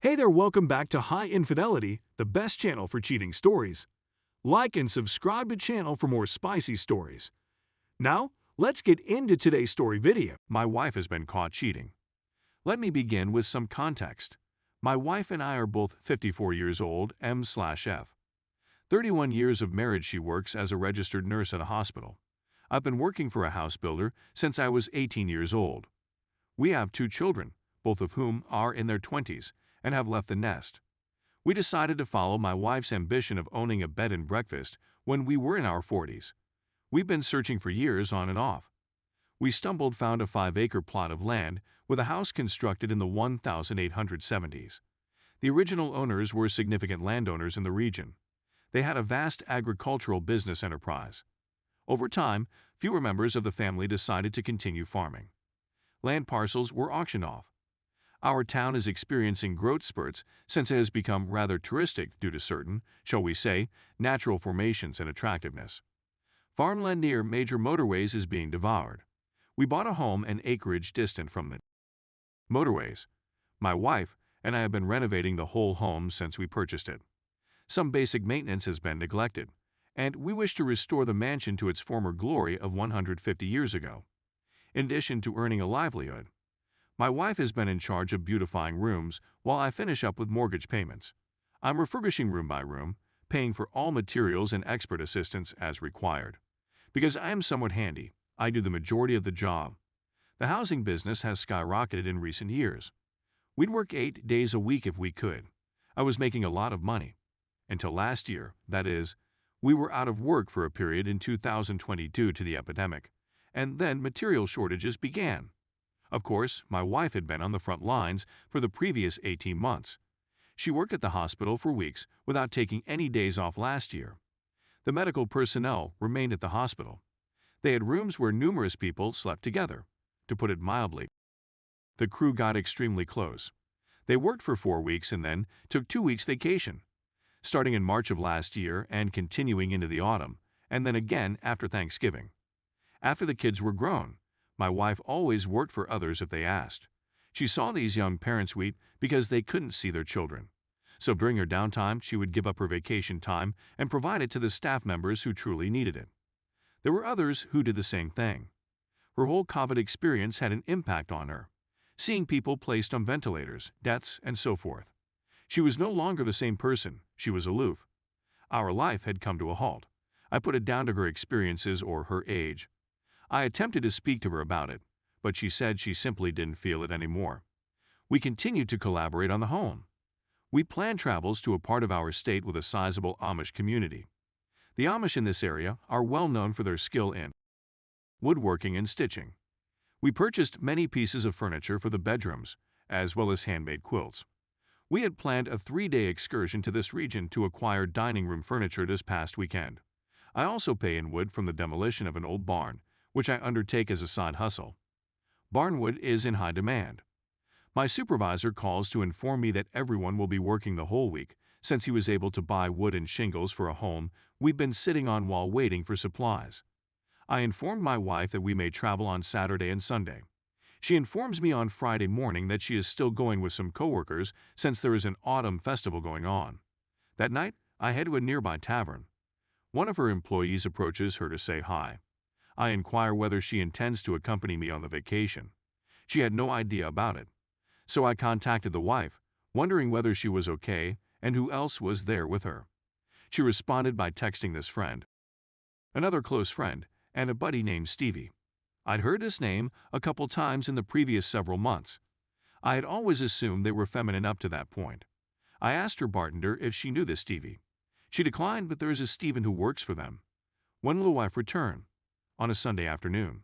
Hey there, welcome back to High Infidelity, the best channel for cheating stories. Like and subscribe to channel for more spicy stories. Now, let's get into today's story video. My wife has been caught cheating. Let me begin with some context. My wife and I are both 54 years old, M/F. 31 years of marriage. She works as a registered nurse at a hospital. I've been working for a house builder since I was 18 years old. We have 2 children, both of whom are in their 20s, and have left the nest. We decided to follow my wife's ambition of owning a bed and breakfast when we were in our 40s. We've been searching for years on and off. We found a 5-acre plot of land with a house constructed in the 1870s. The original owners were significant landowners in the region. They had a vast agricultural business enterprise. Over time, fewer members of the family decided to continue farming. Land parcels were auctioned off. Our town is experiencing growth spurts since it has become rather touristic due to certain, shall we say, natural formations and attractiveness. Farmland near major motorways is being devoured. We bought a home an acreage distant from the motorways. My wife and I have been renovating the whole home since we purchased it. Some basic maintenance has been neglected, and we wish to restore the mansion to its former glory of 150 years ago. In addition to earning a livelihood, my wife has been in charge of beautifying rooms while I finish up with mortgage payments. I'm refurbishing room by room, paying for all materials and expert assistance as required. Because I am somewhat handy, I do the majority of the job. The housing business has skyrocketed in recent years. We'd work 8 days a week if we could. I was making a lot of money. Until last year, that is, we were out of work for a period in 2020 due to the epidemic, and then material shortages began. Of course, my wife had been on the front lines for the previous 18 months. She worked at the hospital for weeks without taking any days off last year. The medical personnel remained at the hospital. They had rooms where numerous people slept together. To put it mildly, the crew got extremely close. They worked for 4 weeks and then took 2 weeks vacation, starting in March of last year and continuing into the autumn, and then again after Thanksgiving. After the kids were grown, my wife always worked for others if they asked. She saw these young parents weep because they couldn't see their children. So during her downtime, she would give up her vacation time and provide it to the staff members who truly needed it. There were others who did the same thing. Her whole COVID experience had an impact on her, seeing people placed on ventilators, deaths, and so forth. She was no longer the same person. She was aloof. Our life had come to a halt. I put it down to her experiences or her age. I attempted to speak to her about it, but she said she simply didn't feel it anymore. We continued to collaborate on the home. We planned travels to a part of our state with a sizable Amish community. The Amish in this area are well known for their skill in woodworking and stitching. We purchased many pieces of furniture for the bedrooms, as well as handmade quilts. We had planned a 3-day excursion to this region to acquire dining room furniture this past weekend. I also pay in wood from the demolition of an old barn, which I undertake as a side hustle. Barnwood is in high demand. My supervisor calls to inform me that everyone will be working the whole week since he was able to buy wood and shingles for a home we've been sitting on while waiting for supplies. I informed my wife that we may travel on Saturday and Sunday. She informs me on Friday morning that she is still going with some coworkers since there is an autumn festival going on. That night, I head to a nearby tavern. One of her employees approaches her to say hi. I inquire whether she intends to accompany me on the vacation. She had no idea about it. So I contacted the wife, wondering whether she was okay and who else was there with her. She responded by texting this friend, another close friend, and a buddy named Stevie. I'd heard this name a couple times in the previous several months. I had always assumed they were feminine up to that point. I asked her bartender if she knew this Stevie. She declined, but there is a Steven who works for them. When will the wife return? On a Sunday afternoon.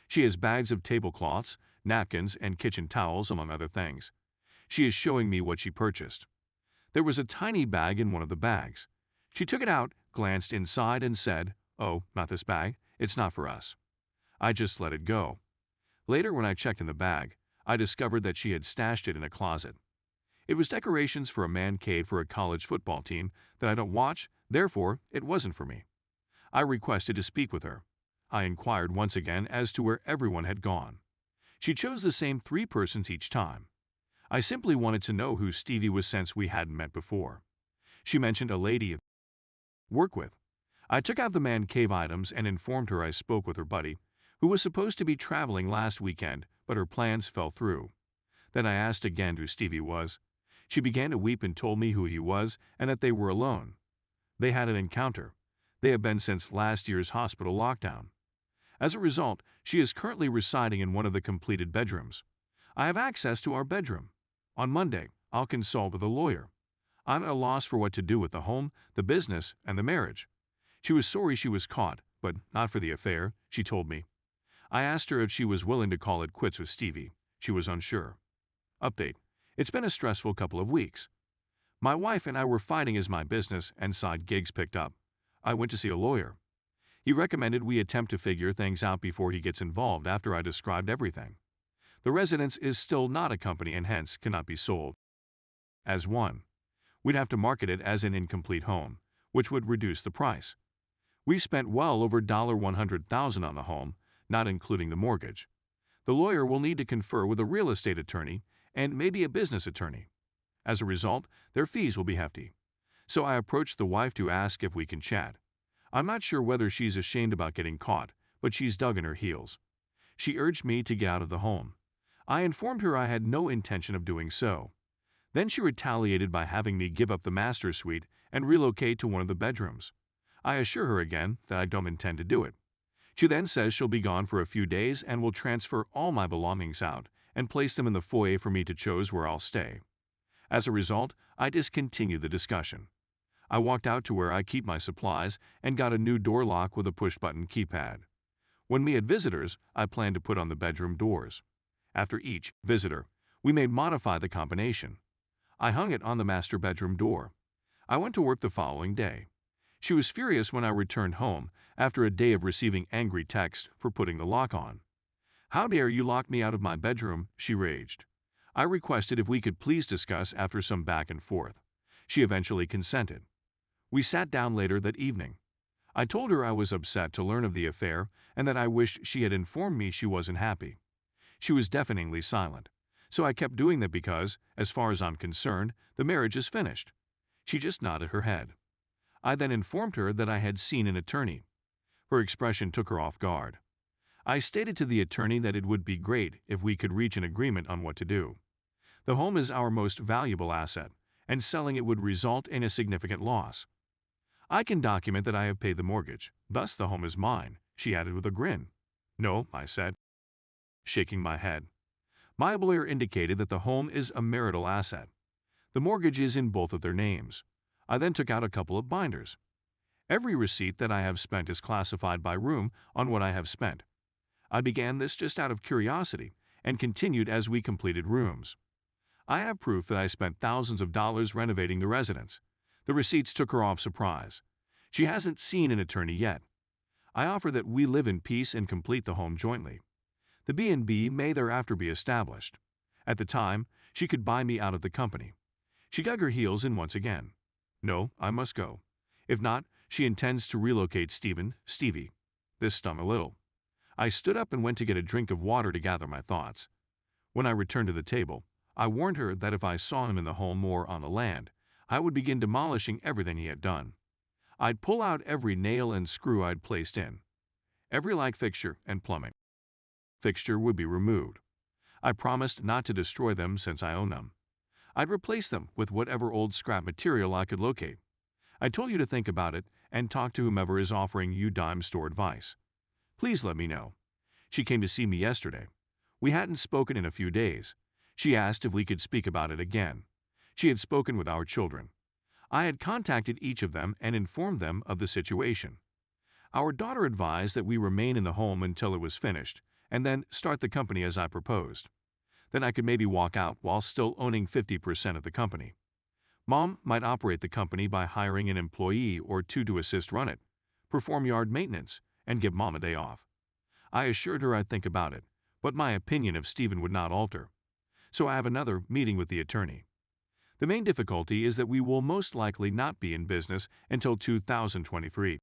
She has bags of tablecloths, napkins, and kitchen towels, among other things. She is showing me what she purchased. There was a tiny bag in one of the bags. She took it out, glanced inside, and said, "Oh, not this bag. It's not for us." I just let it go. Later, when I checked in the bag, I discovered that she had stashed it in a closet. It was decorations for a man cave for a college football team that I don't watch, therefore it wasn't for me. I requested to speak with her. I inquired once again as to where everyone had gone. She chose the same 3 persons each time. I simply wanted to know who Stevie was since we hadn't met before. She mentioned a lady I work with. I took out the man cave items and informed her I spoke with her buddy, who was supposed to be traveling last weekend, but her plans fell through. Then I asked again who Stevie was. She began to weep and told me who he was and that they were alone. They had an encounter. They have been since last year's hospital lockdown. As a result, she is currently residing in one of the completed bedrooms. I have access to our bedroom. On Monday, I'll consult with a lawyer. I'm at a loss for what to do with the home, the business, and the marriage. She was sorry she was caught, but not for the affair, she told me. I asked her if she was willing to call it quits with Stevie. She was unsure. Update. It's been a stressful couple of weeks. My wife and I were fighting as my business and side gigs picked up. I went to see a lawyer. He recommended we attempt to figure things out before he gets involved after I described everything. The residence is still not a company and hence cannot be sold as one. We'd have to market it as an incomplete home, which would reduce the price. We spent well over $100,000 on the home, not including the mortgage. The lawyer will need to confer with a real estate attorney and maybe a business attorney. As a result, their fees will be hefty. So I approached the wife to ask if we can chat. I'm not sure whether she's ashamed about getting caught, but she's dug in her heels. She urged me to get out of the home. I informed her I had no intention of doing so. Then she retaliated by having me give up the master suite and relocate to one of the bedrooms. I assure her again that I don't intend to do it. She then says she'll be gone for a few days and will transfer all my belongings out and place them in the foyer for me to choose where I'll stay. As a result, I discontinued the discussion. I walked out to where I keep my supplies and got a new door lock with a push-button keypad. When we had visitors, I planned to put on the bedroom doors. After each visitor, we may modify the combination. I hung it on the master bedroom door. I went to work the following day. She was furious when I returned home after a day of receiving angry texts for putting the lock on. "How dare you lock me out of my bedroom?" she raged. I requested if we could please discuss after some back and forth. She eventually consented. We sat down later that evening. I told her I was upset to learn of the affair and that I wished she had informed me she wasn't happy. She was deafeningly silent, so I kept doing that because, as far as I'm concerned, the marriage is finished. She just nodded her head. I then informed her that I had seen an attorney. Her expression took her off guard. I stated to the attorney that it would be great if we could reach an agreement on what to do. The home is our most valuable asset, and selling it would result in a significant loss. I can document that I have paid the mortgage, thus the home is mine, she added with a grin. No, I said, shaking my head. My lawyer indicated that the home is a marital asset. The mortgage is in both of their names. I then took out a couple of binders. Every receipt that I have spent is classified by room on what I have spent. I began this just out of curiosity and continued as we completed rooms. I have proof that I spent thousands of dollars renovating the residence. The receipts took her off surprise. She hasn't seen an attorney yet. I offer that we live in peace and complete the home jointly. The B&B may thereafter be established. At the time, she could buy me out of the company. She dug her heels in once again. No, I must go. If not, she intends to relocate Stevie. This stung a little. I stood up and went to get a drink of water to gather my thoughts. When I returned to the table, I warned her that if I saw him in the home or on the land, I would begin demolishing everything he had done. I'd pull out every nail and screw I'd placed in. Every light fixture and plumbing fixture would be removed. I promised not to destroy them since I own them. I'd replace them with whatever old scrap material I could locate. I told you to think about it and talk to whomever is offering you dime store advice. Please let me know. She came to see me yesterday. We hadn't spoken in a few days. She asked if we could speak about it again. She had spoken with our children. I had contacted each of them and informed them of the situation. Our daughter advised that we remain in the home until it was finished, and then start the company as I proposed. Then I could maybe walk out while still owning 50% of the company. Mom might operate the company by hiring an employee or two to assist run it, perform yard maintenance, and give Mom a day off. I assured her I'd think about it, but my opinion of Stephen would not alter. So I have another meeting with the attorney. The main difficulty is that we will most likely not be in business until 2023.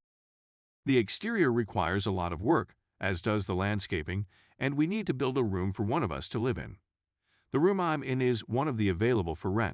The exterior requires a lot of work, as does the landscaping, and we need to build a room for one of us to live in. The room I'm in is one of the available for rent.